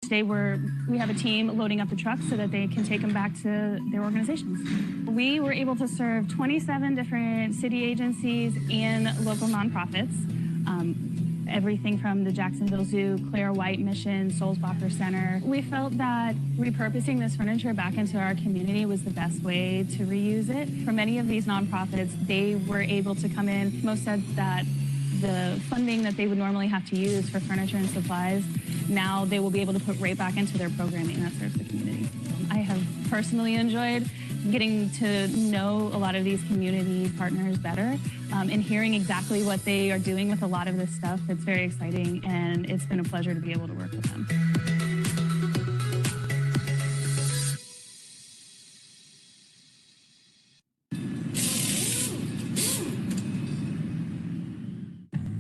Today we have a team loading up the trucks so that they can take them back to their organizations. We were able to serve 27 different city agencies and local nonprofits. Everything from the Jacksonville Zoo, Claire White Mission, Sulzbacher Center. We felt that repurposing this furniture back into our community was the best way to reuse it. For many of these nonprofits, they were able to come in. Most said that the funding that they would normally have to use for furniture and supplies, now they will be able to put right back into their programming that serves the community. I have personally enjoyed getting to know a lot of these community partners better and hearing exactly what they are doing with a lot of this stuff. It's very exciting, and it's been a pleasure to be able to work with them.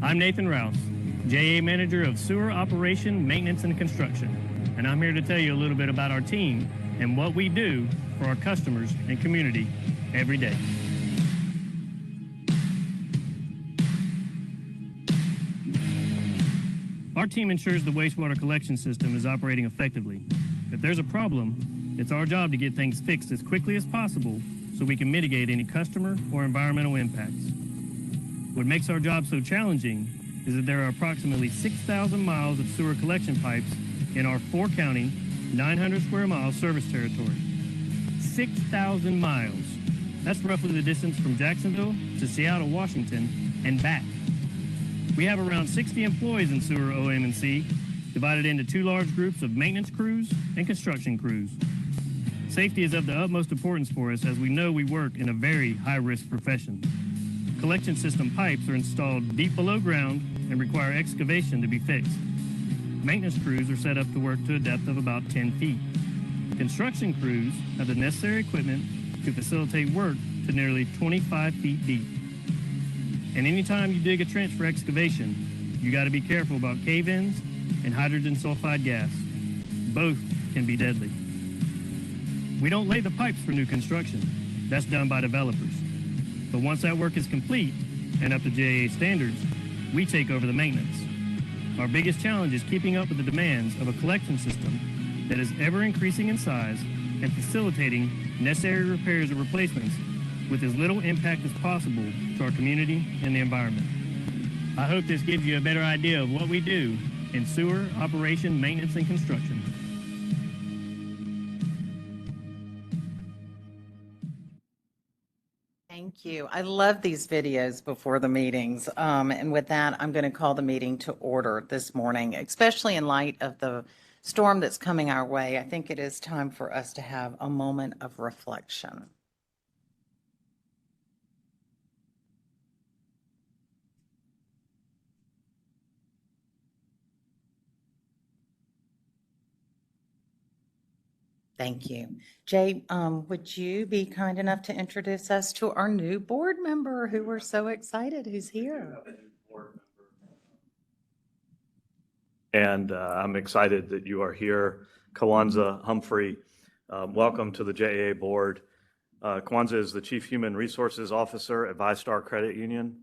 I'm Nathan Rouse, JEA Manager of Sewer Operation, Maintenance, and Construction, and I'm here to tell you a little bit about our team and what we do for our customers and community every day. Our team ensures the wastewater collection system is operating effectively. If there's a problem, it's our job to get things fixed as quickly as possible so we can mitigate any customer or environmental impacts. What makes our job so challenging is that there are approximately 6,000 miles of sewer collection pipes in our 4-county, 900 square mile service territory. 6,000 miles. That's roughly the distance from Jacksonville to Seattle, Washington, and back. We have around 60 employees in sewer OM&C, divided into 2 large groups of maintenance crews and construction crews. Safety is of the utmost importance for us, as we know we work in a very high-risk profession. Collection system pipes are installed deep below ground and require excavation to be fixed. Maintenance crews are set up to work to a depth of about 10 feet. Construction crews have the necessary equipment to facilitate work to nearly 25 feet deep. And anytime you dig a trench for excavation, you got to be careful about cave-ins and hydrogen sulfide gas. Both can be deadly. We don't lay the pipes for new construction. That's done by developers. But once that work is complete and up to JEA standards, we take over the maintenance. Our biggest challenge is keeping up with the demands of a collection system that is ever increasing in size and facilitating necessary repairs or replacements with as little impact as possible to our community and the environment. I hope this gives you a better idea of what we do in sewer operation, maintenance, and construction. Thank you. I love these videos before the meetings. And with that, I'm going to call the meeting to order this morning, especially in light of the storm that's coming our way. I think it is time for us to have a moment of reflection. Thank you. Jay, would you be kind enough to introduce us to our new board member who we're so excited who's here? And I'm excited that you are here. Kwanzaa Humphrey, welcome to the JEA board. Kwanzaa is the Chief Human Resources Officer at ViStar Credit Union.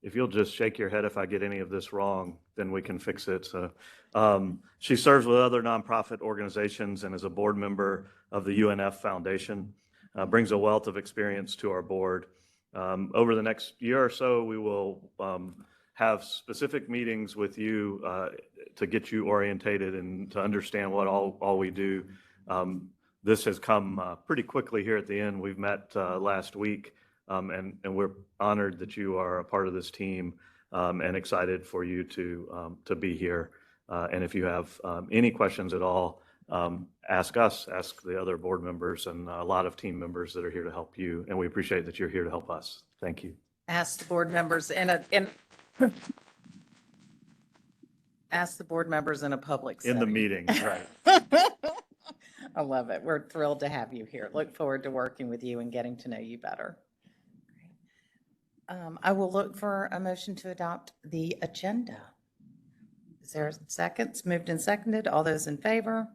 If you'll just shake your head if I get any of this wrong, then we can fix it. So, she serves with other nonprofit organizations and is a board member of the UNF Foundation, brings a wealth of experience to our board. Over the next year or so, we will have specific meetings with you to get you orientated and to understand what all we do. This has come pretty quickly here at the end. We've met last week. And we're honored that you are a part of this team and excited for you to be here. And if you have any questions at all, ask us, ask the other board members and a lot of team members that are here to help you. And we appreciate that you're here to help us. Thank you. Ask the board members ask the board members in a public setting. In the meeting, right. I love it. We're thrilled to have you here. Look forward to working with you and getting to know you better. I will look for a motion to adopt the agenda. Is there a second? It's moved and seconded. All those in favor?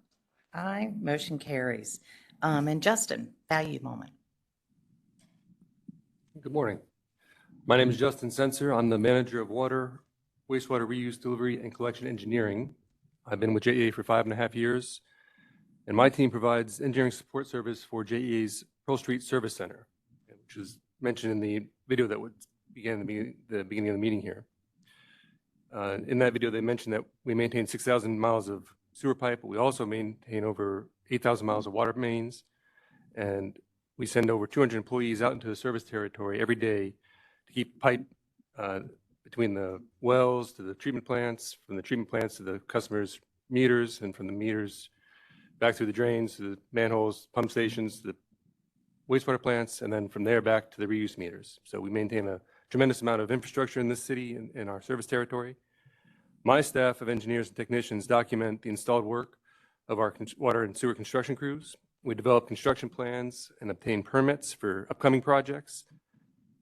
Aye. Motion carries. And Justin, value moment. Good morning. My name is Justin Sensor. I'm the manager of water, wastewater reuse, delivery, and collection engineering. I've been with JEA for 5.5 years, and my team provides engineering support service for JEA's Pearl Street Service Center, which was mentioned in the video that would begin the beginning of the meeting here. In that video, they mentioned that we maintain 6,000 miles of sewer pipe, but we also maintain over 8,000 miles of water mains, and we send over 200 employees out into the service territory every day to keep pipe between the wells to the treatment plants, from the treatment plants to the customers' meters, and from the meters back through the drains to the manholes, pump stations, to the wastewater plants, and then from there back to the reuse meters. So we maintain a tremendous amount of infrastructure in this city and in our service territory. My staff of engineers and technicians document the installed work of our water and sewer construction crews. We develop construction plans and obtain permits for upcoming projects,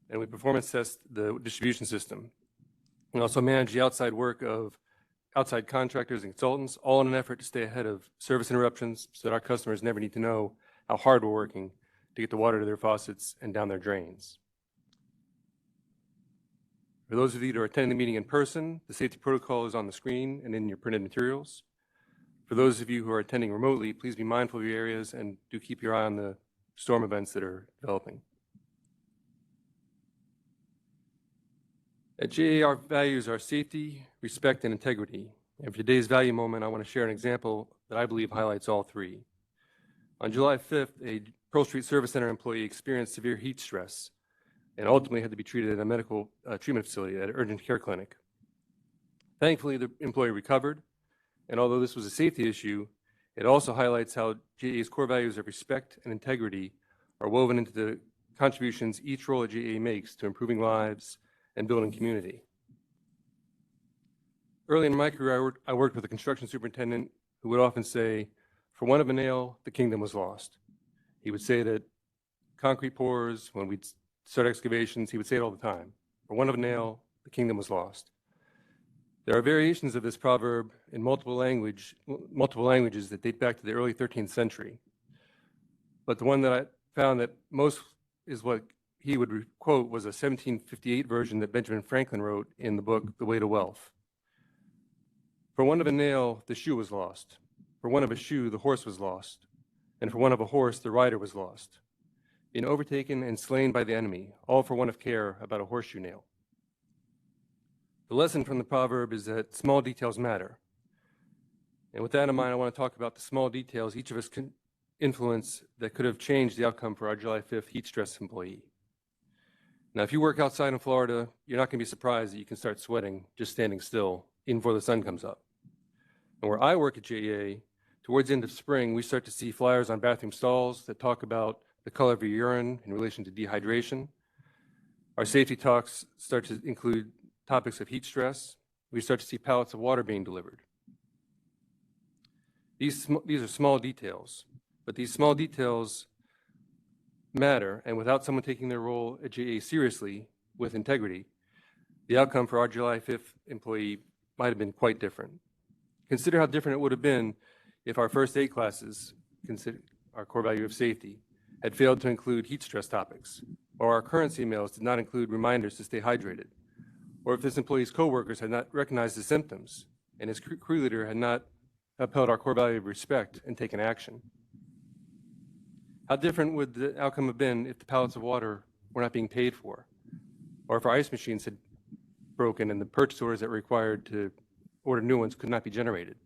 and we performance test the distribution system. We also manage the outside work of outside contractors and consultants, all in an effort to stay ahead of service interruptions so that our customers never need to know how hard we're working to get the water to their faucets and down their drains. For those of you that are attending the meeting in person, the safety protocol is on the screen and in your printed materials. For those of you who are attending remotely, please be mindful of your areas and do keep your eye on the storm events that are developing. At JEA, our values are safety, respect, and integrity. And for today's value moment, I want to share an example that I believe highlights all three. On July 5th, a Pearl Street Service Center employee experienced severe heat stress and ultimately had to be treated at a medical treatment facility at an urgent care clinic. Thankfully, the employee recovered, and although this was a safety issue, it also highlights how JEA's core values of respect and integrity are woven into the contributions each role at JEA makes to improving lives and building community. Early in my career, I worked with a construction superintendent who would often say, "For want of a nail, the kingdom was lost." He would say that concrete pours, when we'd start excavations, he would say it all the time. "For want of a nail, the kingdom was lost." There are variations of this proverb in multiple languages that date back to the early 13th century. But the one that I found that most is what he would quote was a 1758 version that Benjamin Franklin wrote in the book, The Way to Wealth. "For want of a nail, the shoe was lost. For want of a shoe, the horse was lost. And for want of a horse, the rider was lost. Being overtaken and slain by the enemy, all for want of care about a horseshoe nail." The lesson from the proverb is that small details matter. And with that in mind, I want to talk about the small details each of us can influence that could have changed the outcome for our July 5th heat stress employee. Now, if you work outside in Florida, you're not going to be surprised that you can start sweating just standing still, even before the sun comes up. And where I work at JEA, towards the end of spring, we start to see flyers on bathroom stalls that talk about the color of your urine in relation to dehydration. Our safety talks start to include topics of heat stress. We start to see pallets of water being delivered. These are small details, but these small details matter, and without someone taking their role at JEA seriously with integrity, the outcome for our July 5th employee might have been quite different. Consider how different it would have been if our first aid classes, consider our core value of safety, had failed to include heat stress topics, or our currency emails did not include reminders to stay hydrated, or if this employee's coworkers had not recognized the symptoms and his crew leader had not upheld our core value of respect and taken action. How different would the outcome have been if the pallets of water were not being paid for, or if our ice machines had broken and the purchase orders that were required to order new ones could not be generated?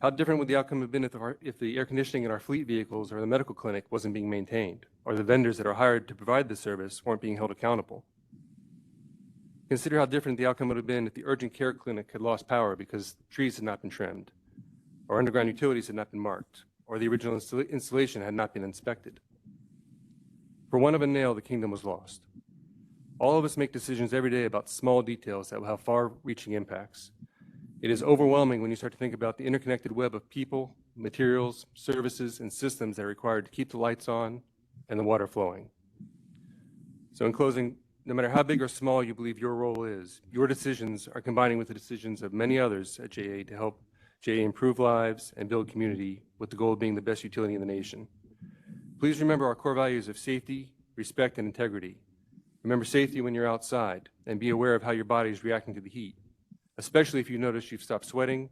How different would the outcome have been if the air conditioning in our fleet vehicles or the medical clinic wasn't being maintained, or the vendors that are hired to provide this service weren't being held accountable? Consider how different the outcome would have been if the urgent care clinic had lost power because trees had not been trimmed, or underground utilities had not been marked, or the original installation had not been inspected. For want of a nail, the kingdom was lost. All of us make decisions every day about small details that will have far-reaching impacts. It is overwhelming when you start to think about the interconnected web of people, materials, services, and systems that are required to keep the lights on and the water flowing. So in closing, no matter how big or small you believe your role is, your decisions are combining with the decisions of many others at JEA to help JEA improve lives and build community with the goal of being the best utility in the nation. Please remember our core values of safety, respect, and integrity. Remember safety when you're outside, and be aware of how your body is reacting to the heat. especially if you notice you've stopped sweating,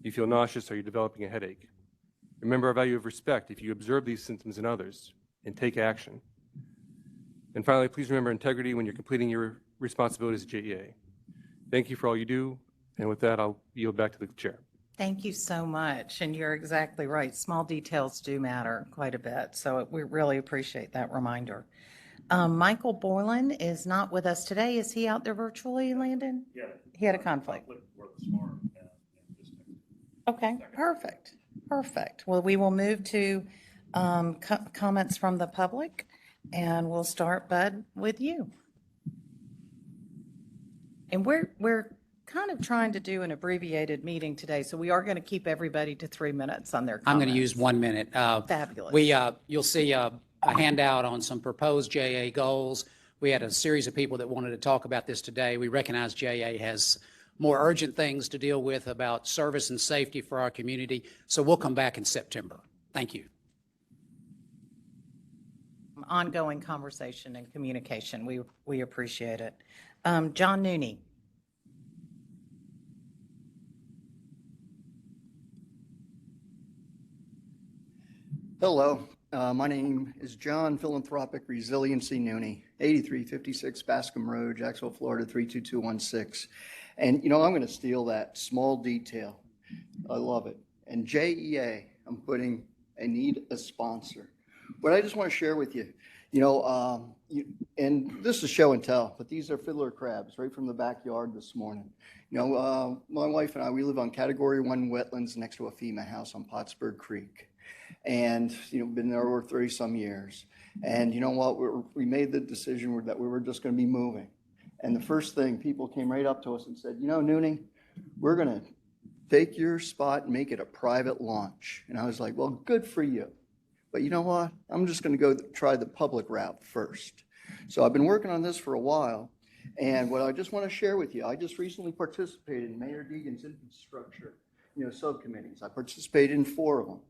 you feel nauseous, or you're developing a headache. Remember our value of respect if you observe these symptoms in others and take action. And finally, please remember integrity when you're completing your responsibilities at JEA. Thank you for all you do. And with that, I'll yield back to the chair. Thank you so much. And you're exactly right. Small details do matter quite a bit. So we really appreciate that reminder. Michael Borland is not with us today. Is he out there virtually, Landon? Yeah. He had a conflict. Okay, perfect. Perfect. Well, we will move to comments from the public, and we'll start, Bud, with you. And we're kind of trying to do an abbreviated meeting today, so we are going to keep everybody to 3 minutes on their comments. I'm going to use 1 minute. Fabulous. You'll see a handout on some proposed JA goals. We had a series of people that wanted to talk about this today. We recognize JA has more urgent things to deal with about service and safety for our community, so we'll come back in September. Thank you. Ongoing conversation and communication. We appreciate it. John Nooney. Hello, my name is John Philanthropic Resiliency Nooney, 8356 Bascom Road, Jacksonville, Florida, 32216. And, I'm going to steal that small detail. I love it. And JEA, I need a sponsor. What I just want to share with you, and this is show and tell, but these are fiddler crabs right from the backyard this morning. My wife and I, we live on Category 1 wetlands next to a FEMA house on Pottsburg Creek. And, been there over 30 some years. And you know what, we made the decision that we were just going to be moving. And the first thing, people came right up to us and said, Nooney, we're going to take your spot and make it a private launch. And I was like, well, good for you. But you know what, I'm just going to go try the public route first. So I've been working on this for a while. And what I just want to share with you, I just recently participated in Mayor Deegan's infrastructure, subcommittees. I participated in 4 of them.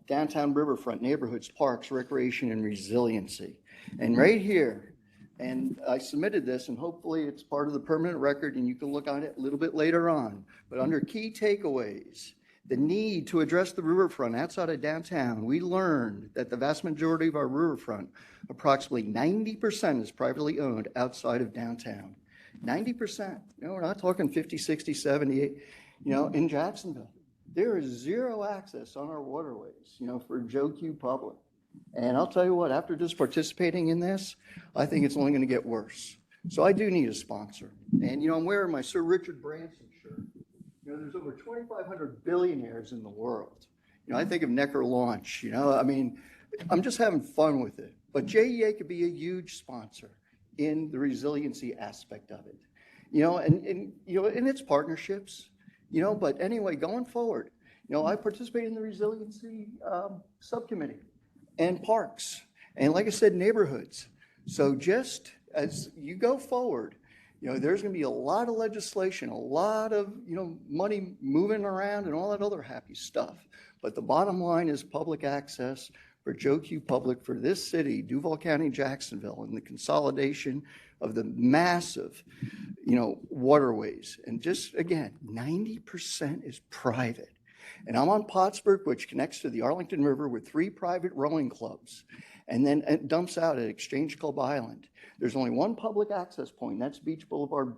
Downtown riverfront, neighborhoods, parks, recreation, and resiliency. And right here, and I submitted this, and hopefully it's part of the permanent record, and you can look on it a little bit later on. But under key takeaways, the need to address the riverfront outside of downtown, we learned that the vast majority of our riverfront, approximately 90%, is privately owned outside of downtown. 90%. We're not talking 50, 60, 70, in Jacksonville. There is zero access on our waterways, for Joe Q Public. And I'll tell you what, after just participating in this, I think it's only going to get worse. So I do need a sponsor. And, I'm wearing my Sir Richard Branson shirt. There's over 2,500 billionaires in the world. I think of Necker Launch, I'm just having fun with it. But JEA could be a huge sponsor in the resiliency aspect of it, and its partnerships. But anyway, going forward, I participate in the resiliency subcommittee and parks, and like I said, neighborhoods. So just as you go forward, there's going to be a lot of legislation, a lot of, money moving around and all that other happy stuff. But the bottom line is public access for Joe Q Public for this city, Duval County, Jacksonville, and the consolidation of the massive, waterways. And just again, 90% is private. And I'm on Pottsburg, which connects to the Arlington River with 3 private rowing clubs. And then it dumps out at Exchange Club Island. There's only one public access point, and that's Beach Boulevard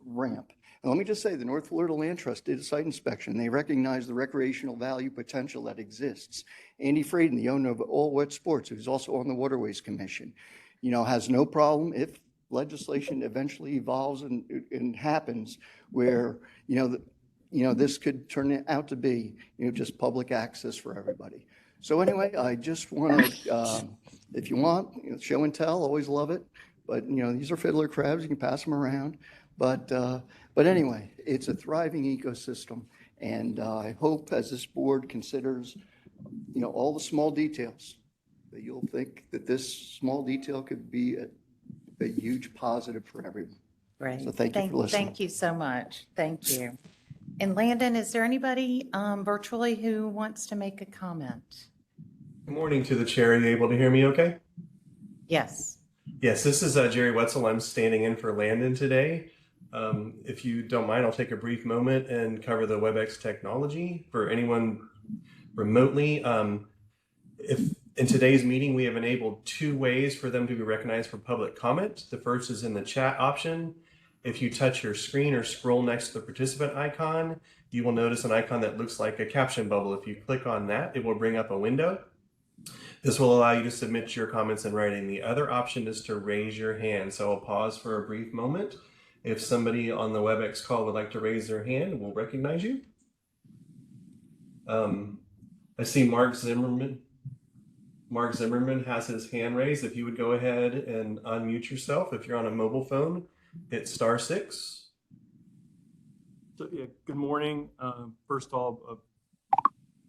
ramp. And let me just say, the North Florida Land Trust did a site inspection. They recognize the recreational value potential that exists. Andy Fraden, the owner of All Wet Sports, who's also on the Waterways Commission, has no problem if legislation eventually evolves and happens where, this could turn out to be, just public access for everybody. So anyway, I just want to, if you want, show and tell, always love it. But, these are fiddler crabs, you can pass them around. But anyway, it's a thriving ecosystem. And I hope as this board considers, all the small details, that you'll think that this small detail could be a huge positive for everyone. Great. So thank you for listening. Thank you so much. Thank you. And Landon, is there anybody virtually who wants to make a comment? Good morning to the chair. Are you able to hear me okay? Yes. Yes, this is Jerry Wetzel. I'm standing in for Landon today. If you don't mind, I'll take a brief moment and cover the WebEx technology for anyone remotely. If in today's meeting, we have enabled 2 ways for them to be recognized for public comment. The first is in the chat option. If you touch your screen or scroll next to the participant icon, you will notice an icon that looks like a caption bubble. If you click on that, it will bring up a window. This will allow you to submit your comments in writing. The other option is to raise your hand. So I'll pause for a brief moment. If somebody on the WebEx call would like to raise their hand, we'll recognize you. I see Mark Zimmerman. Mark Zimmerman has his hand raised. If you would go ahead and unmute yourself. If you're on a mobile phone, hit *6. So, yeah, good morning. First of all,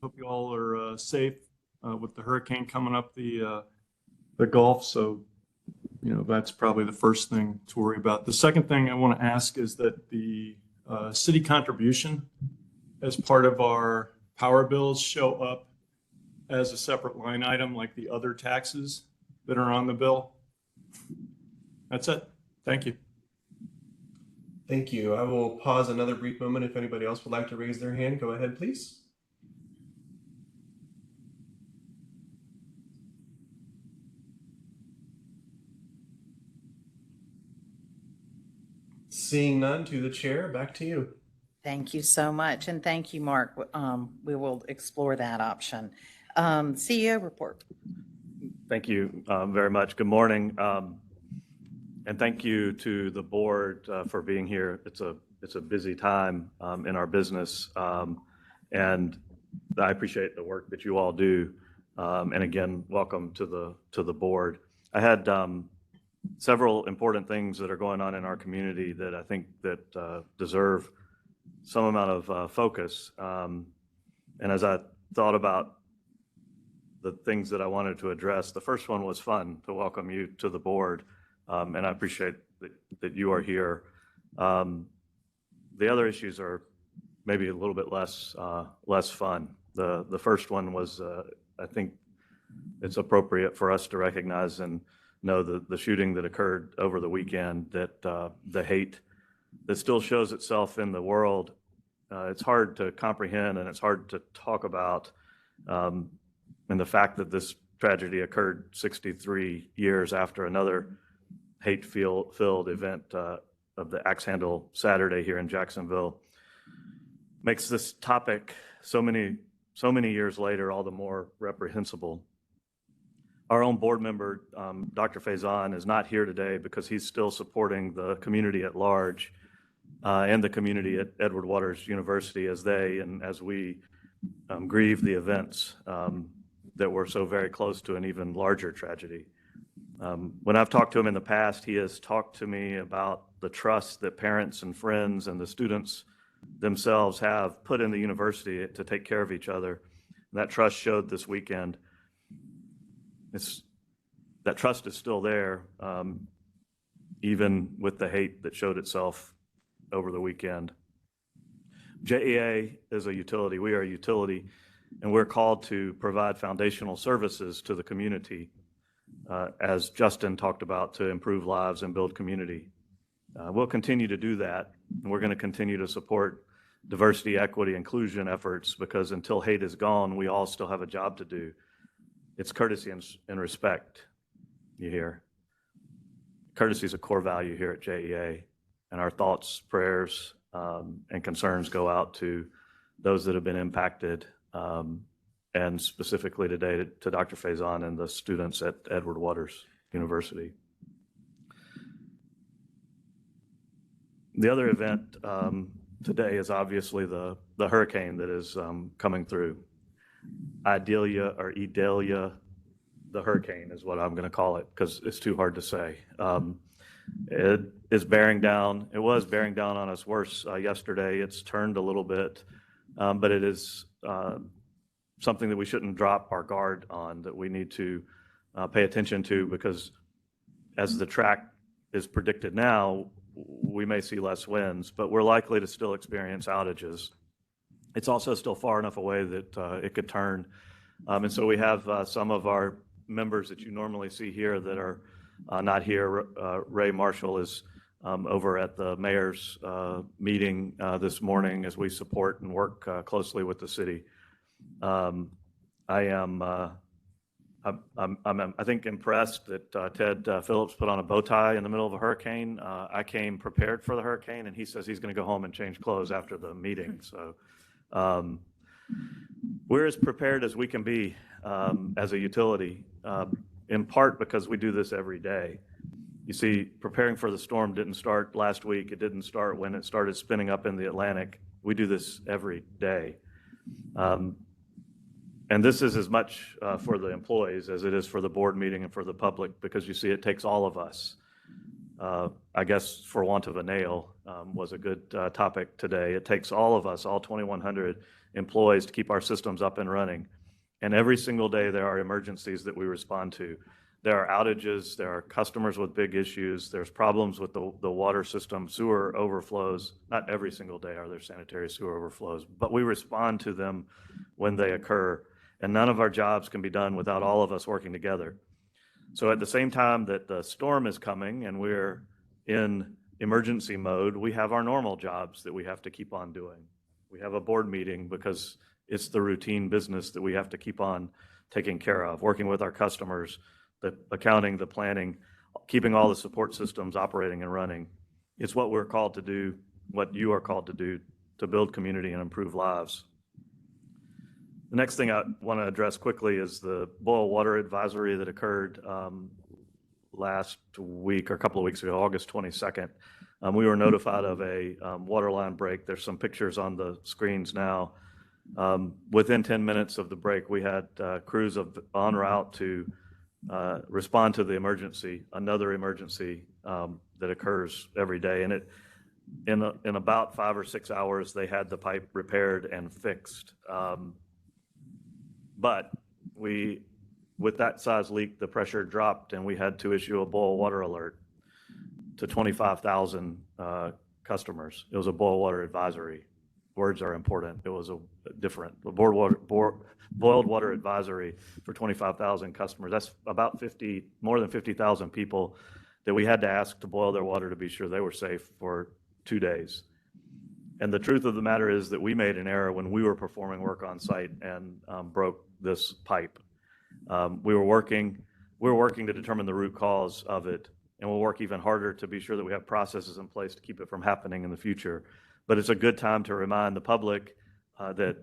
hope you all are safe with the hurricane coming up the Gulf. So, that's probably the first thing to worry about. The second thing I want to ask is that the city contribution as part of our power bills show up as a separate line item like the other taxes that are on the bill. That's it. Thank you. Thank you. I will pause another brief moment. If anybody else would like to raise their hand, go ahead, please. Seeing none, to the chair, back to you. Thank you so much. And thank you, Mark. We will explore that option. CEO report. Thank you very much. Good morning. And thank you to the board for being here. It's a busy time in our business. And I appreciate the work that you all do. And again, welcome to the board. I had several important things that are going on in our community that I think that deserve some amount of focus. And as I thought about the things that I wanted to address, the first one was fun, to welcome you to the board. And I appreciate that you are here. The other issues are maybe a little bit less fun. The first one was, I think it's appropriate for us to recognize and know the shooting that occurred over the weekend, that the hate that still shows itself in the world. It's hard to comprehend and it's hard to talk about. And the fact that this tragedy occurred 63 years after another hate-filled event of the Axe Handle Saturday here in Jacksonville makes this topic so many years later all the more reprehensible. Our own board member, Dr. Faison, is not here today because he's still supporting the community at large and the community at Edward Waters University as we grieve the events that were so very close to an even larger tragedy. When I've talked to him in the past, he has talked to me about the trust that parents and friends and the students themselves have put in the university to take care of each other. And that trust showed this weekend. That trust is still there, even with the hate that showed itself over the weekend. JEA is a utility. We are a utility, and we're called to provide foundational services to the community, as Justin talked about, to improve lives and build community. We'll continue to do that, and we're going to continue to support diversity, equity, inclusion efforts, because until hate is gone, we all still have a job to do. It's courtesy and respect, you hear. Courtesy is a core value here at JEA, and our thoughts, prayers, and concerns go out to those that have been impacted, and specifically today to Dr. Faison and the students at Edward Waters University. The other event today is obviously the hurricane that is coming through. Idalia, the hurricane is what I'm going to call it because it's too hard to say. It is bearing down. It was bearing down on us worse yesterday. It's turned a little bit, but it is something that we shouldn't drop our guard on, that we need to pay attention to, because as the track is predicted now, we may see less winds, but we're likely to still experience outages. It's also still far enough away that it could turn. And so we have some of our members that you normally see here that are not here. Ray Marshall is over at the mayor's meeting this morning as we support and work closely with the city. I think impressed that Ted Phillips put on a bow tie in the middle of a hurricane. I came prepared for the hurricane, and he says he's going to go home and change clothes after the meeting. So we're as prepared as we can be as a utility, in part because we do this every day. You see, preparing for the storm didn't start last week. It didn't start when it started spinning up in the Atlantic. We do this every day. And this is as much for the employees as it is for the board meeting and for the public, because you see, it takes all of us. I guess for want of a nail was a good topic today. It takes all of us, all 2,100 employees, to keep our systems up and running. And every single day there are emergencies that we respond to. There are outages, there are customers with big issues, there's problems with the water system, sewer overflows. Not every single day are there sanitary sewer overflows, but we respond to them when they occur. And none of our jobs can be done without all of us working together. So at the same time that the storm is coming and we're in emergency mode, we have our normal jobs that we have to keep on doing. We have a board meeting because it's the routine business that we have to keep on taking care of, working with our customers, the accounting, the planning, keeping all the support systems operating and running. It's what we're called to do, what you are called to do, to build community and improve lives. The next thing I want to address quickly is the boil water advisory that occurred last week or a couple of weeks ago, August 22nd. We were notified of a water line break. There's some pictures on the screens now. Within 10 minutes of the break, we had crews en route to respond to the emergency, another emergency that occurs every day. And in about 5 or 6 hours, they had the pipe repaired and fixed. But with that size leak, the pressure dropped, and we had to issue a boil water alert to 25,000 customers. It was a boil water advisory. Words are important. It was boiled water advisory for 25,000 customers. That's about more than 50,000 people that we had to ask to boil their water to be sure they were safe for 2 days. And the truth of the matter is that we made an error when we were performing work on site and broke this pipe. We were working to determine the root cause of it, and we'll work even harder to be sure that we have processes in place to keep it from happening in the future. But it's a good time to remind the public that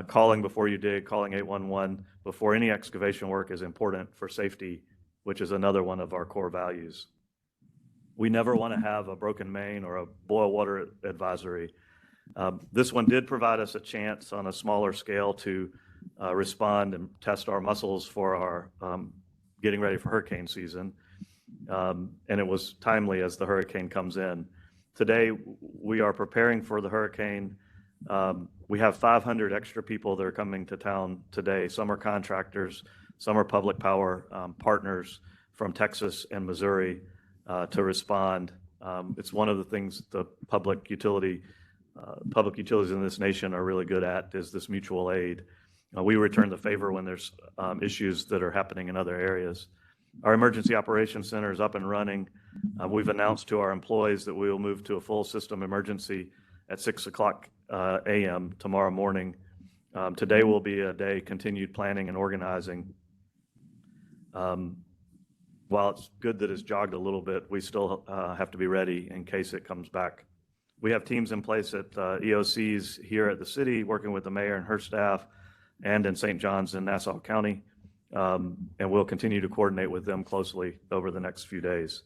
calling before you dig, calling 811 before any excavation work is important for safety, which is another one of our core values. We never want to have a broken main or a boil water advisory. This one did provide us a chance on a smaller scale to respond and test our muscles for our getting ready for hurricane season. And it was timely as the hurricane comes in. Today, we are preparing for the hurricane. We have 500 extra people that are coming to town today. Some are contractors, some are public power partners from Texas and Missouri to respond. It's one of the things the public utilities in this nation are really good at, is this mutual aid. We return the favor when there's issues that are happening in other areas. Our emergency operations center is up and running. We've announced to our employees that we will move to a full system emergency at 6:00 a.m. tomorrow morning. Today will be a day continued planning and organizing. While it's good that it's jogged a little bit, we still have to be ready in case it comes back. We have teams in place at EOCs here at the city, working with the mayor and her staff, and in St. John's in Nassau County. And we'll continue to coordinate with them closely over the next few days.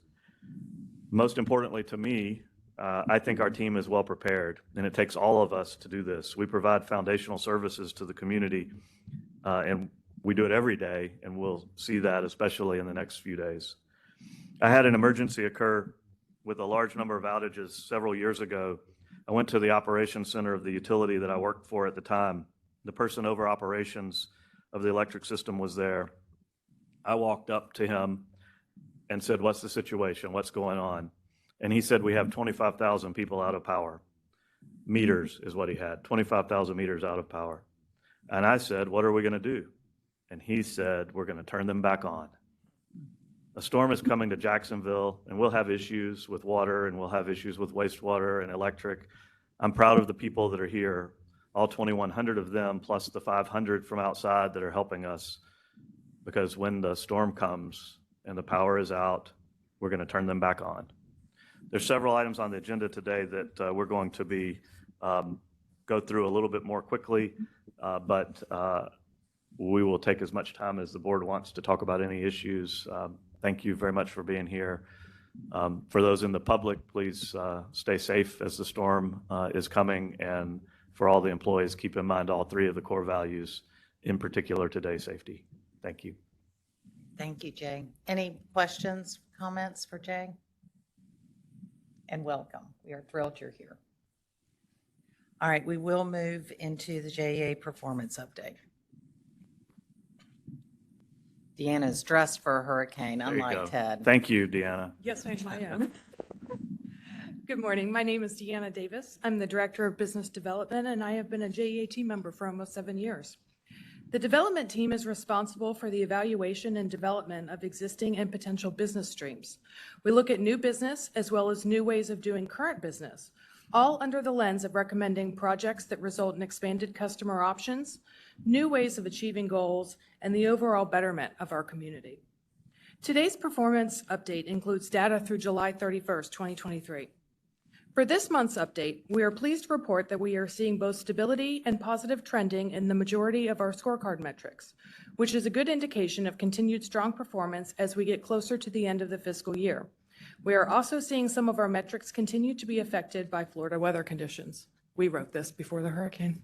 Most importantly to me, I think our team is well prepared, and it takes all of us to do this. We provide foundational services to the community, and we do it every day, and we'll see that especially in the next few days. I had an emergency occur with a large number of outages several years ago. I went to the operations center of the utility that I worked for at the time. The person over operations of the electric system was there. I walked up to him and said, "What's the situation? What's going on?" And he said, "We have 25,000 people out of power." Meters is what he had, 25,000 meters out of power. And I said, "What are we going to do?" And he said, "We're going to turn them back on." A storm is coming to Jacksonville, and we'll have issues with water, and we'll have issues with wastewater and electric. I'm proud of the people that are here, all 2,100 of them, plus the 500 from outside that are helping us. Because when the storm comes and the power is out, we're going to turn them back on. There's several items on the agenda today that we're going to be go through a little bit more quickly, but we will take as much time as the board wants to talk about any issues. Thank you very much for being here. For those in the public, please stay safe as the storm is coming, and for all the employees, keep in mind all three of the core values, in particular today, safety. Thank you. Thank you, Jay. Any questions, comments for Jay? And welcome. We are thrilled you're here. All right, we will move into the JEA performance update. Deanna's dressed for a hurricane, There you unlike go. Ted. Thank you, Deanna. Yes, ma'am, I am. Good morning. My name is Deanna Davis. I'm the Director of Business Development, and I have been a JEA team member for almost 7 years. The development team is responsible for the evaluation and development of existing and potential business streams. We look at new business as well as new ways of doing current business, all under the lens of recommending projects that result in expanded customer options, new ways of achieving goals, and the overall betterment of our community. Today's performance update includes data through July 31st, 2023. For this month's update, we are pleased to report that we are seeing both stability and positive trending in the majority of our scorecard metrics, which is a good indication of continued strong performance as we get closer to the end of the fiscal year. We are also seeing some of our metrics continue to be affected by Florida weather conditions. We wrote this before the hurricane.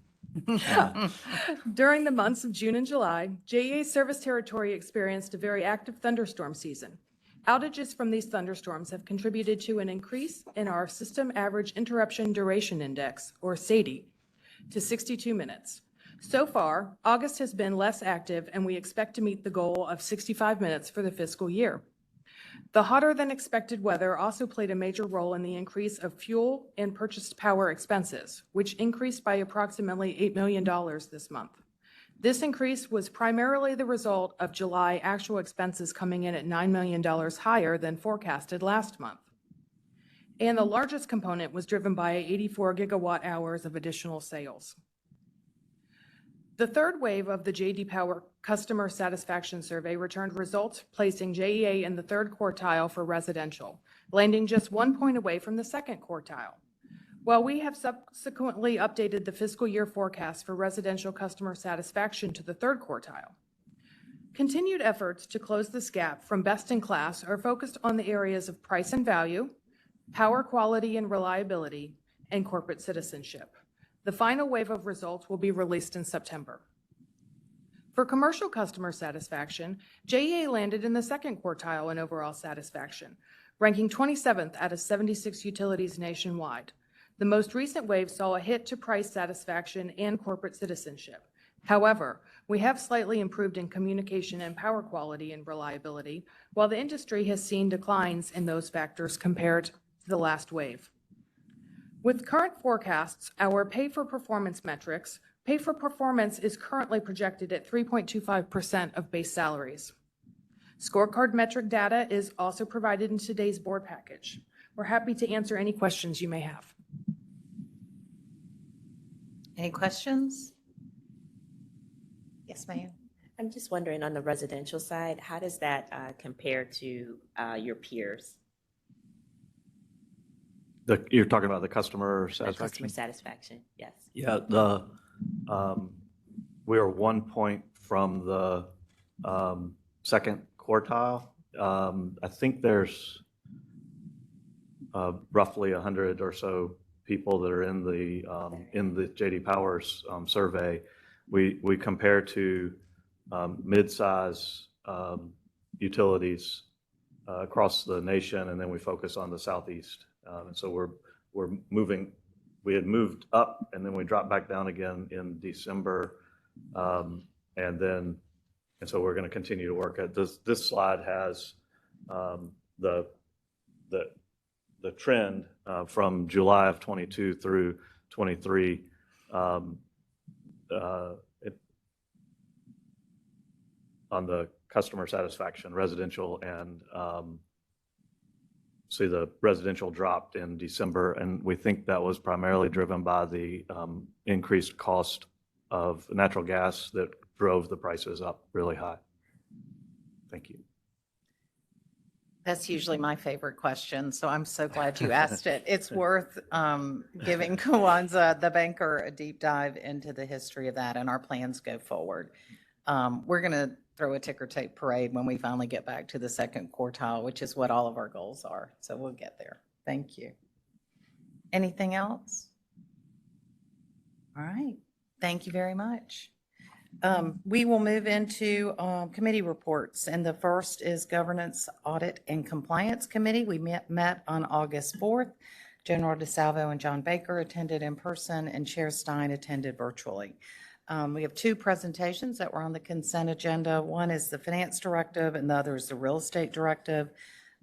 During the months of June and July, JEA's service territory experienced a very active thunderstorm season. Outages from these thunderstorms have contributed to an increase in our System Average Interruption Duration Index, or SAIDI, to 62 minutes. So far, August has been less active, and we expect to meet the goal of 65 minutes for the fiscal year. The hotter than expected weather also played a major role in the increase of fuel and purchased power expenses, which increased by approximately $8 million this month. This increase was primarily the result of July actual expenses coming in at $9 million higher than forecasted last month. And the largest component was driven by 84 gigawatt hours of additional sales. The third wave of the J.D. Power Customer Satisfaction Survey returned results, placing JEA in the third quartile for residential, landing just 1 point away from the second quartile. While we have subsequently updated the fiscal year forecast for residential customer satisfaction to the third quartile, continued efforts to close this gap from best in class are focused on the areas of price and value, power quality and reliability, and corporate citizenship. The final wave of results will be released in September. For commercial customer satisfaction, JEA landed in the second quartile in overall satisfaction, ranking 27th out of 76 utilities nationwide. The most recent wave saw a hit to price satisfaction and corporate citizenship. However, we have slightly improved in communication and power quality and reliability, while the industry has seen declines in those factors compared to the last wave. With current forecasts, our pay-for-performance metrics, pay-for-performance is currently projected at 3.25% of base salaries. Scorecard metric data is also provided in today's board package. We're happy to answer any questions you may have. Any questions? Yes, ma'am. I'm just wondering, on the residential side, how does that compare to your peers? You're talking about the customer The satisfaction? customer satisfaction, yes. Yeah, we are 1 point from the second quartile. I think there's roughly 100 or so people that are in the J.D. Power's survey. We compare to mid-size utilities across the nation, and then we focus on the Southeast. And so we're moving. We had moved up, and then we dropped back down again in December, and so we're going to continue to work at this. This slide has the trend from July of 22 through 23. on the customer satisfaction, residential, and see the residential dropped in December, and we think that was primarily driven by the increased cost of natural gas that drove the prices up really high. Thank you. That's usually my favorite question, so I'm so glad you asked it. It's worth giving Kawanza, the banker, a deep dive into the history of that and our plans go forward. We're going to throw a ticker tape parade when we finally get back to the second quartile, which is what all of our goals are. So we'll get there. Thank you. Anything else? All right. Thank you very much. We will move into committee reports, and the first is Governance, Audit, and Compliance Committee. We met on August 4th. General DeSalvo and John Baker attended in person, and Chair Stein attended virtually. We have two presentations that were on the consent agenda. One is the Finance Directive, and the other is the Real Estate Directive.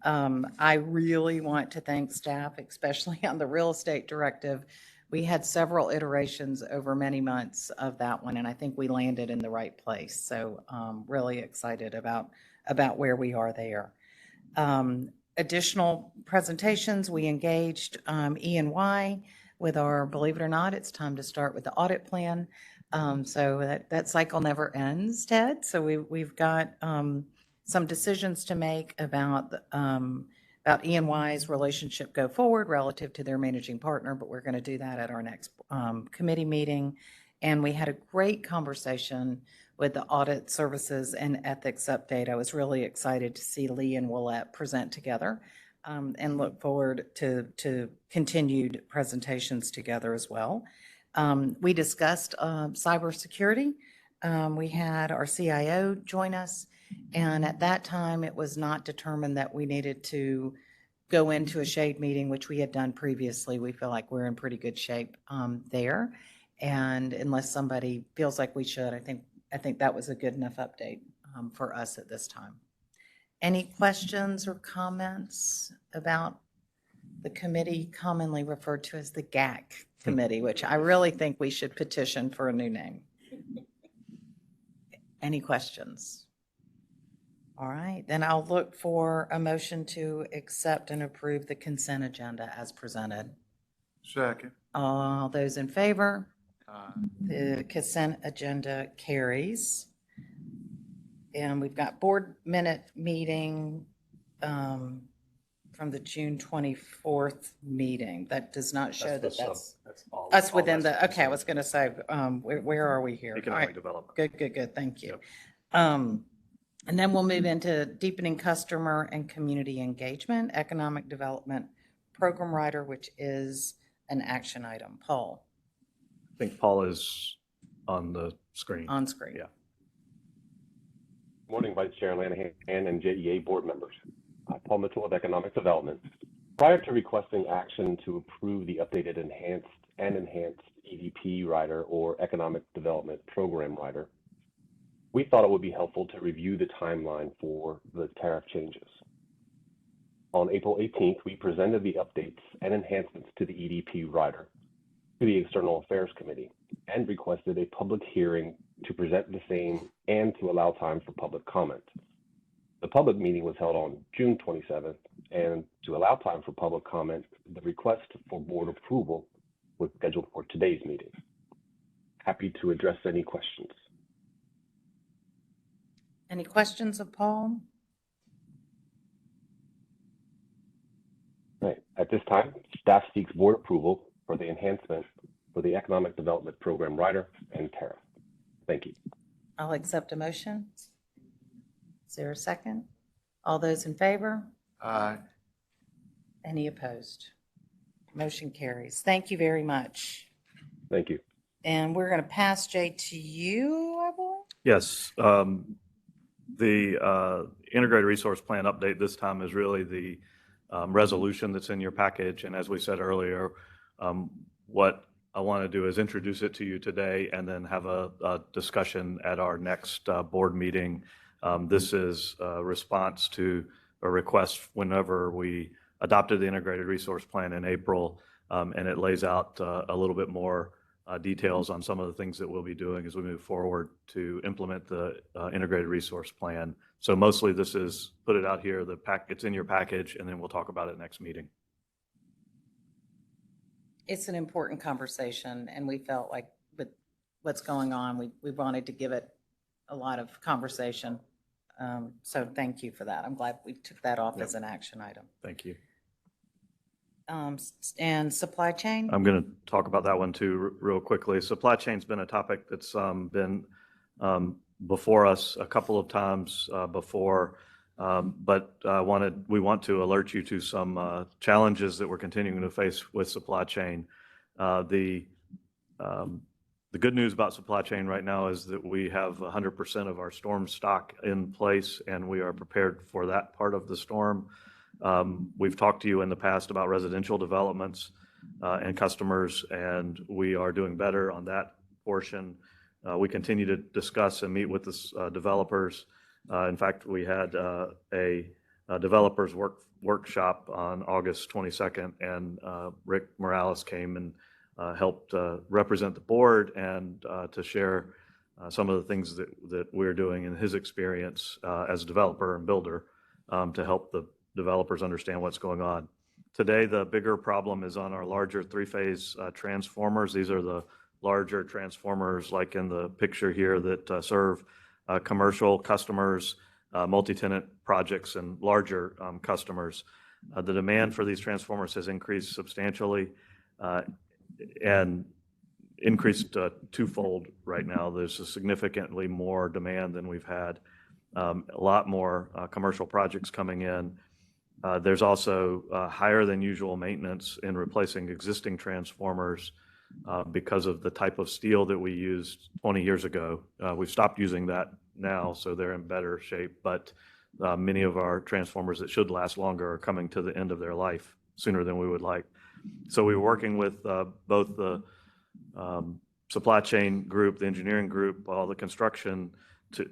I really want to thank staff, especially on the Real Estate Directive. We had several iterations over many months of that one, and I think we landed in the right place. So really excited about where we are there. Additional presentations, we engaged E&Y with our, believe it or not, it's time to start with the audit plan. So that cycle never ends, Ted. So we've got some decisions to make about E&Y's relationship go forward relative to their managing partner, but we're going to do that at our next committee meeting. And we had a great conversation with the audit services and ethics update. I was really excited to see Lee and Willette present together and look forward to continued presentations together as well. We discussed cybersecurity. We had our CIO join us, and at that time it was not determined that we needed to go into a shade meeting, which we had done previously. We feel like we're in pretty good shape there, and unless somebody feels like we should, I think that was a good enough update for us at this time. Any questions or comments about the committee commonly referred to as the GAC committee, which I really think we should petition for a new name? Any questions? All right, then I'll look for a motion to accept and approve the consent agenda as presented. Second. All those in favor? The consent agenda carries. And we've got board minute meeting from the June 24th meeting. That does not show that's all, us within that's the, okay, I was going to say, where are we here? economic development. Good. Thank you. Yep. And then we'll move into deepening customer and community engagement, economic development program writer, which is an action item. Paul. I think Paul is on the screen. On screen. Yeah. Morning, Vice Chair Lanahan and JEA board members. Paul Mitchell of Economic Development. Prior to requesting action to approve the updated enhanced EDP rider or Economic Development Program rider, we thought it would be helpful to review the timeline for the tariff changes. On April 18th, we presented the updates and enhancements to the EDP rider to the External Affairs Committee and requested a public hearing to present the same and to allow time for public comment. The public meeting was held on June 27th, and to allow time for public comment, the request for board approval was scheduled for today's meeting. Happy to address any questions. Any questions of Paul? Right. At this time, staff seeks board approval for the enhancement for the Economic Development Program rider and tariff. Thank you. I'll accept a motion. Is there a second? All those in favor? Aye. Any opposed? Motion carries. Thank you very much. Thank you. And we're going to pass, Jay, to you, I believe? Yes. The integrated resource plan update this time is really the resolution that's in your package. And as we said earlier, what I want to do is introduce it to you today and then have a discussion at our next board meeting. This is a response to a request whenever we adopted the integrated resource plan in April, and it lays out a little bit more details on some of the things that we'll be doing as we move forward to implement the integrated resource plan. So mostly this is put it out here, it's in your package, and then we'll talk about it next meeting. It's an important conversation, and we felt like with what's going on, we wanted to give it a lot of conversation. So thank you for that. I'm glad we took that off as an action item. Thank you. And supply chain? I'm going to talk about that one too real quickly. Supply chain's been a topic that's been before us a couple of times before, but we want to alert you to some challenges that we're continuing to face with supply chain. The good news about supply chain right now is that we have 100% of our storm stock in place, and we are prepared for that part of the storm. We've talked to you in the past about residential developments and customers, and we are doing better on that portion. We continue to discuss and meet with the developers. In fact, we had a developers workshop on August 22nd, and Rick Morales came and helped represent the board and to share some of the things that we're doing in his experience as a developer and builder to help the developers understand what's going on. Today, the bigger problem is on our larger three-phase transformers. These are the larger transformers like in the picture here that serve commercial customers, multi-tenant projects, and larger customers. The demand for these transformers has increased substantially and increased twofold right now. There's a significantly more demand than we've had, a lot more commercial projects coming in. There's also higher than usual maintenance in replacing existing transformers because of the type of steel that we used 20 years ago. We've stopped using that now, so they're in better shape, but many of our transformers that should last longer are coming to the end of their life sooner than we would like. So we're working with both the supply chain group, the engineering group, all the construction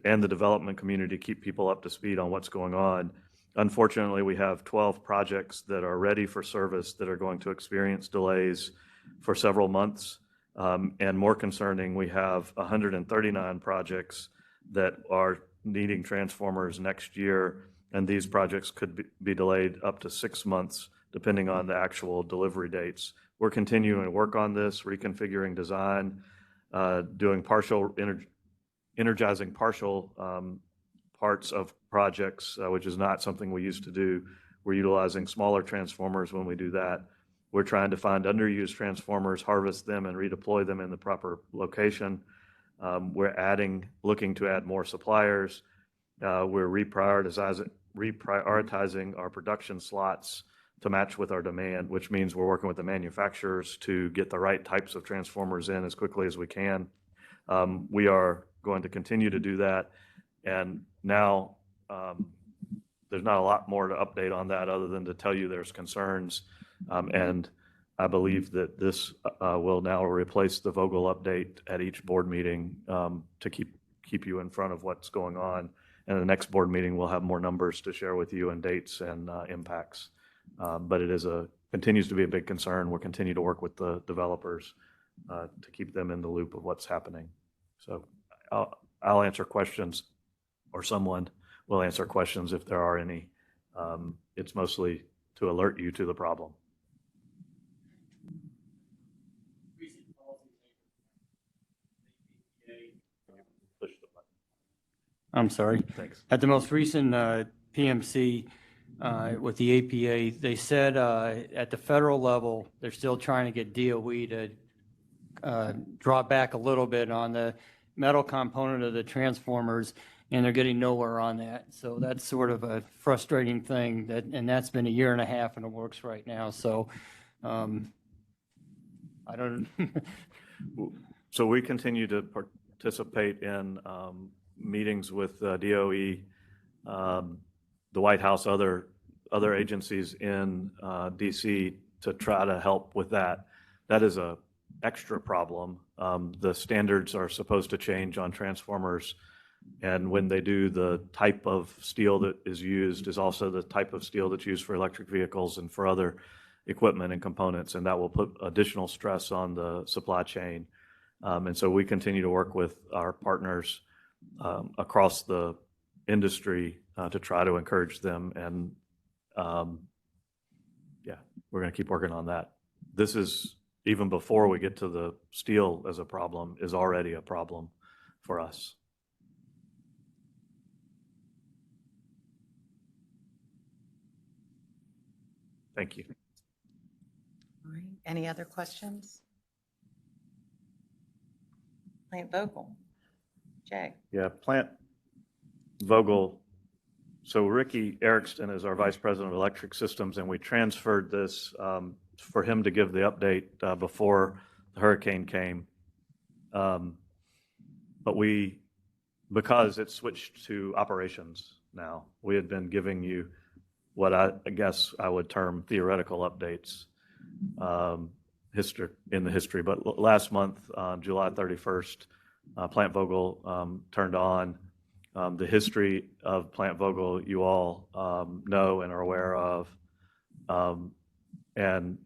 and the development community to keep people up to speed on what's going on. Unfortunately, we have 12 projects that are ready for service that are going to experience delays for several months. And more concerning, we have 139 projects that are needing transformers next year, and these projects could be delayed up to 6 months, depending on the actual delivery dates. We're continuing to work on this, reconfiguring design, doing energizing partial parts of projects, which is not something we used to do. We're utilizing smaller transformers when we do that. We're trying to find underused transformers, harvest them, and redeploy them in the proper location. We're looking to add more suppliers. We're reprioritizing our production slots to match with our demand, which means we're working with the manufacturers to get the right types of transformers in as quickly as we can. We are going to continue to do that. And now there's not a lot more to update on that other than to tell you there's concerns. And I believe that this will now replace the Vogel update at each board meeting to keep you in front of what's going on. And the next board meeting, we'll have more numbers to share with you and dates and impacts. But it continues to be a big concern. We'll continue to work with the developers to keep them in the loop of what's happening. So I'll answer questions, or someone will answer questions if there are any. It's mostly to alert you to the problem. I'm sorry. Thanks. At the most recent PMC with the APA, they said at the federal level, they're still trying to get DOE to draw back a little bit on the metal component of the transformers, and they're getting nowhere on that. So that's sort of a frustrating thing, and that's been 1.5 years in the works right now. So I don't. So we continue to participate in meetings with DOE, the White House, other agencies in DC to try to help with that. That is a extra problem. The standards are supposed to change on transformers, and when they do, the type of steel that is used is also the type of steel that's used for electric vehicles and for other equipment and components, and that will put additional stress on the supply chain. And so we continue to work with our partners across the industry to try to encourage them. And yeah, we're going to keep working on that. This is, even before we get to the steel as a problem, is already a problem for us. Thank you. All right. Any other questions? Plant Vogel. Jay. Yeah, Plant Vogel. So Ricky Erickson is our Vice President of Electric Systems, and we transferred this for him to give the update before the hurricane came. But because it switched to operations now, we had been giving you what I guess I would term theoretical updates in the history. But last month, on July 31st, Plant Vogel turned on. The history of Plant Vogel you all know and are aware of. And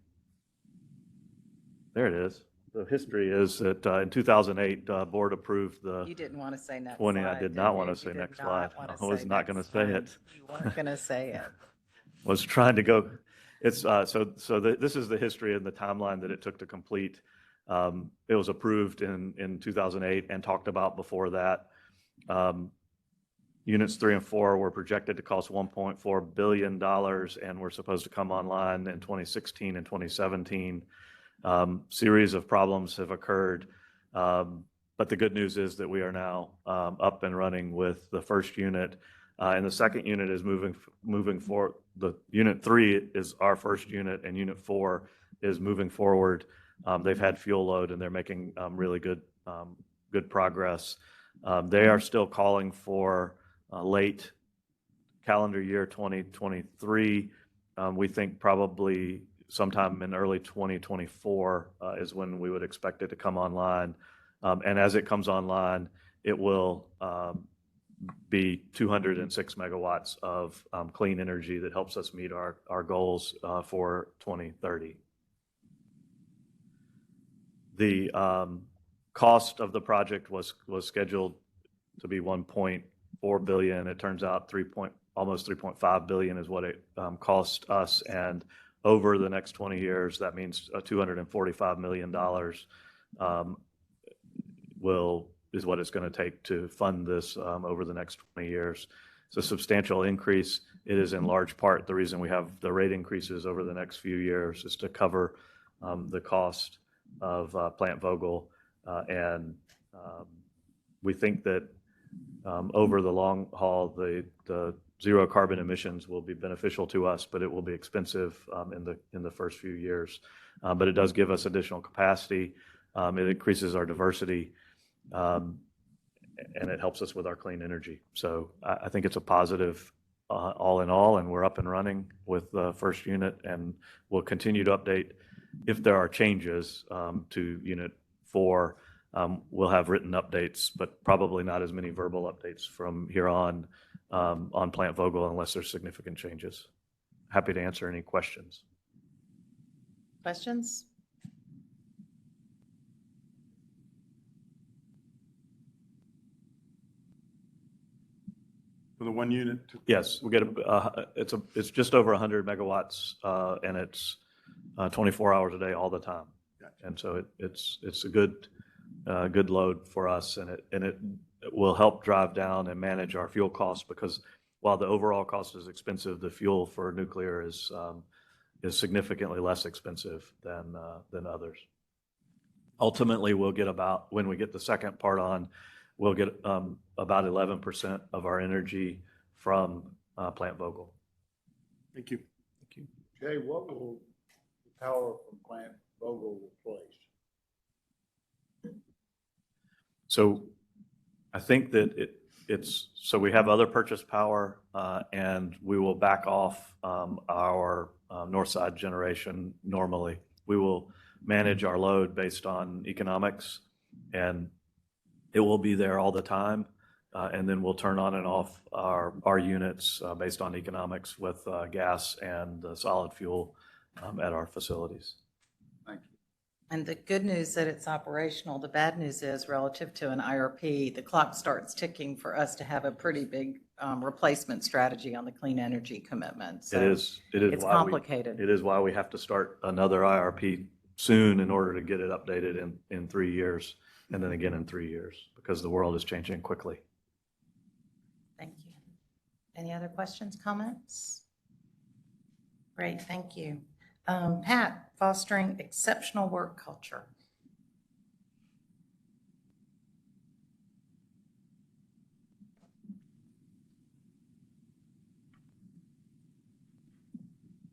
there it is. The history is that in 2008, board approved the. You didn't want to say next 20. slide. I did not want to say next slide. I was not going to say it. You weren't going to say it. Was trying to go. It's this is the history and the timeline that it took to complete. It was approved in 2008 and talked about before that. Units 3 and 4 were projected to cost $1.4 billion and were supposed to come online in 2016 and 2017. Series of problems have occurred, but the good news is that we are now up and running with the first unit, and the second unit is moving forward. The unit 3 is our first unit, and unit 4 is moving forward. They've had fuel load and they're making really good progress. They are still calling for late calendar year 2023. We think probably sometime in early 2024 is when we would expect it to come online. And as it comes online, it will be 206 megawatts of clean energy that helps us meet our goals for 2030. The cost of the project was scheduled to be $1.4 billion. It turns out almost $3.5 billion is what it cost us, and over the next 20 years, that means $245 million is what it's going to take to fund this over the next 20 years. It's a substantial increase. It is in large part the reason we have the rate increases over the next few years, is to cover the cost of Plant Vogel. And we think that over the long haul, the zero carbon emissions will be beneficial to us, but it will be expensive in the first few years. But it does give us additional capacity. It increases our diversity, and it helps us with our clean energy. So I think it's a positive all in all, and we're up and running with the first unit, and we'll continue to update if there are changes to unit 4. We'll have written updates, but probably not as many verbal updates from here on Plant Vogel unless there's significant changes. Happy to answer any questions. Questions? For the one unit? Yes, we get it's just over 100 megawatts, and it's 24 hours a day all the time. Gotcha. And so it's a good load for us, and it will help drive down and manage our fuel costs, because while the overall cost is expensive, the fuel for nuclear is significantly less expensive than others. Ultimately, when we get the second part on, we'll get about 11% of our energy from Plant Vogel. Thank you. Thank you. Jay, what will the power from Plant Vogel replace? So I think that so we have other purchase power, and we will back off our north side generation normally. We will manage our load based on economics, and it will be there all the time. And then we'll turn on and off our units based on economics with gas and solid fuel at our facilities. Thank you. And the good news that it's operational. The bad news is relative to an IRP, the clock starts ticking for us to have a pretty big replacement strategy on the clean energy commitment. So It is it's why complicated. It is why we have to start another IRP soon in order to get it updated in 3 years, and then again in 3 years, because the world is changing quickly. Thank you. Any other questions, comments? Great, thank you. Pat, fostering exceptional work culture.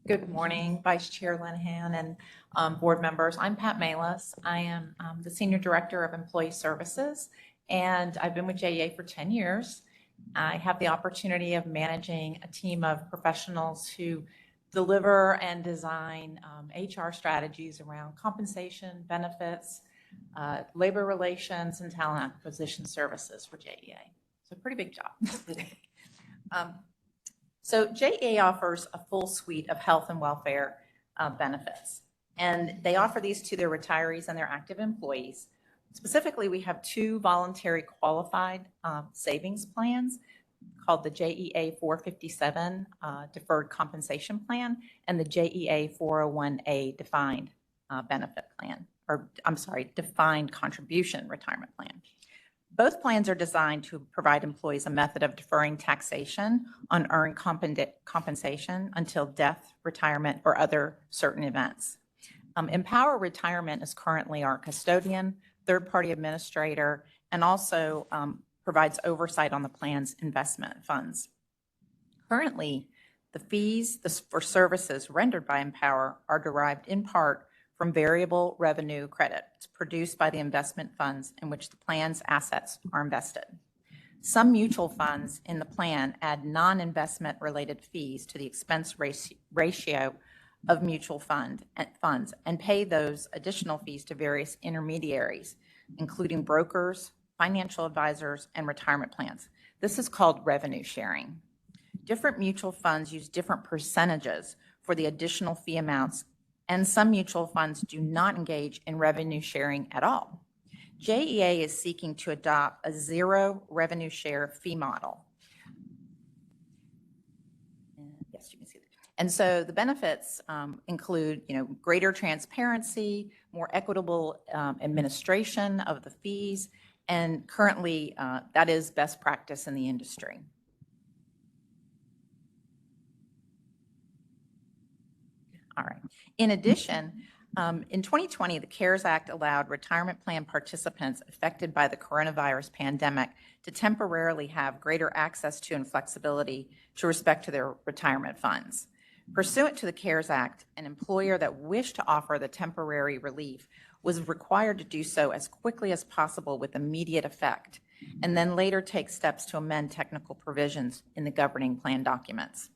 Good morning, Vice Chair Linehan and board members. I'm Pat Malis. I am the Senior Director of Employee Services, and I've been with JEA for 10 years. I have the opportunity of managing a team of professionals who deliver and design HR strategies around compensation, benefits, labor relations, and talent acquisition services for JEA. So pretty big job. So JEA offers a full suite of health and welfare benefits, and they offer these to their retirees and their active employees. Specifically, we have 2 voluntary qualified savings plans called the JEA 457 Deferred Compensation Plan and the JEA 401A Defined Benefit Plan, or I'm sorry, Defined Contribution Retirement Plan. Both plans are designed to provide employees a method of deferring taxation on earned compensation until death, retirement, or other certain events. Empower Retirement is currently our custodian, third-party administrator, and also provides oversight on the plan's investment funds. Currently, the fees for services rendered by Empower are derived in part from variable revenue credits produced by the investment funds in which the plan's assets are invested. Some mutual funds in the plan add non-investment related fees to the expense ratio of mutual funds and pay those additional fees to various intermediaries, including brokers, financial advisors, and retirement plans. This is called revenue sharing. Different mutual funds use different percentages for the additional fee amounts, and some mutual funds do not engage in revenue sharing at all. JEA is seeking to adopt a zero revenue share fee model. Yes, you can see that. And so the benefits include, greater transparency, more equitable administration of the fees, and currently that is best practice in the industry. All right. In addition, in 2020, the CARES Act allowed retirement plan participants affected by the coronavirus pandemic to temporarily have greater access to and flexibility to respect to their retirement funds. Pursuant to the CARES Act, an employer that wished to offer the temporary relief was required to do so as quickly as possible with immediate effect, and then later take steps to amend technical provisions in the governing plan documents.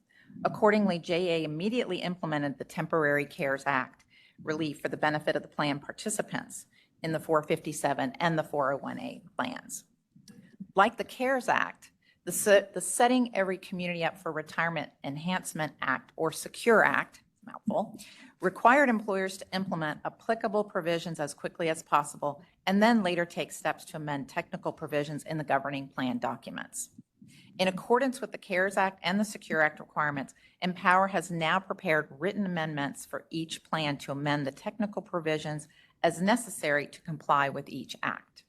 Accordingly, JEA immediately implemented the temporary CARES Act relief for the benefit of the plan participants in the 457 and the 401A plans. Like the CARES Act, the Setting Every Community Up for Retirement Enhancement Act, or SECURE Act, mouthful, required employers to implement applicable provisions as quickly as possible and then later take steps to amend technical provisions in the governing plan documents. In accordance with the CARES Act and the SECURE Act requirements, Empower has now prepared written amendments for each plan to amend the technical provisions as necessary to comply with each act.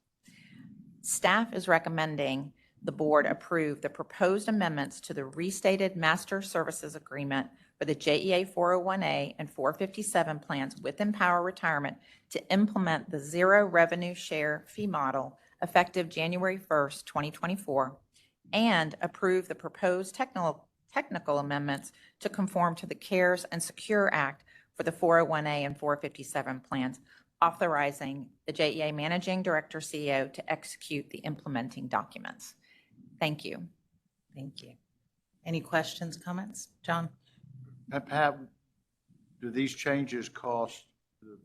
Staff is recommending the board approve the proposed amendments to the restated Master Services Agreement for the JEA 401A and 457 plans with Empower Retirement to implement the zero revenue share fee model effective January 1st, 2024, and approve the proposed technical amendments to conform to the CARES and SECURE Act for the 401A and 457 plans, authorizing the JEA Managing Director CEO to execute the implementing documents. Thank you. Thank you. Any questions, comments? John? Pat, do these changes cost the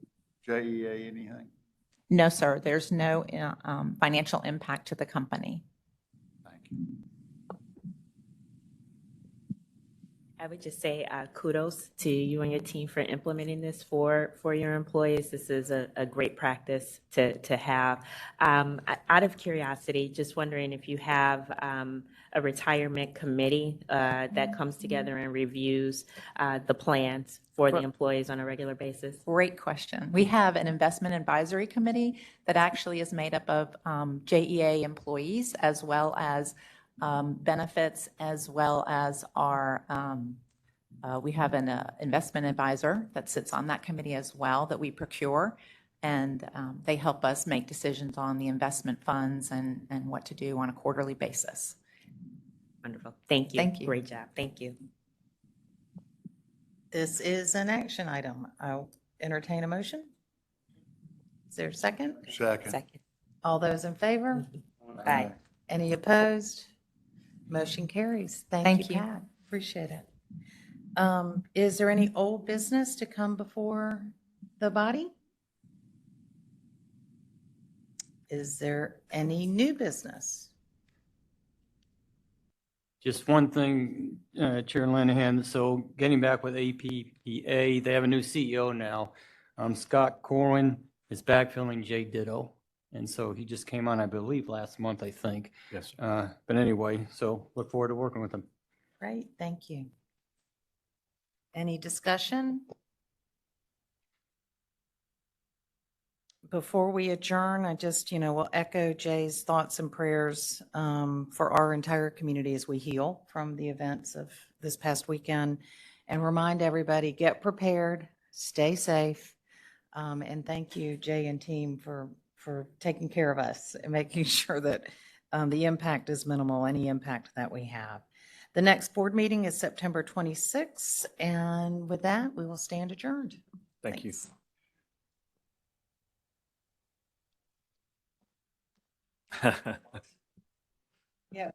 JEA anything? No, sir. There's no financial impact to the company. Thank you. I would just say kudos to you and your team for implementing this for your employees. This is a great practice to have. Out of curiosity, just wondering if you have a retirement committee that comes together and reviews the plans for the employees on a regular basis? Great question. We have an investment advisory committee that actually is made up of JEA employees as well as benefits, as well as our, we have an investment advisor that sits on that committee as well that we procure. And they help us make decisions on the investment funds and what to do on a quarterly basis. Wonderful. Thank you. Thank you. Great job. Thank you. This is an action item. I'll entertain a motion. Is there a second? Second. All those in favor? Aye. Any opposed? Motion carries. Thank you. Pat. Appreciate it. Is there any old business to come before the body? Is there any new business? Just one thing, Chair Linehan, so getting back with APPA, they have a new CEO now. Scott Corwin is backfilling Jay Ditto. And so he just came on, I believe, last month, I think. Yes. But anyway, so look forward to working with him. Great, thank you. Any discussion? Before we adjourn, I just, will echo Jay's thoughts and prayers for our entire community as we heal from the events of this past weekend, and remind everybody, get prepared, stay safe, and thank you, Jay and team, for taking care of us and making sure that the impact is minimal, any impact that we have. The next board meeting is September 26th, and with that, we will stand adjourned. Thank you. Yeah.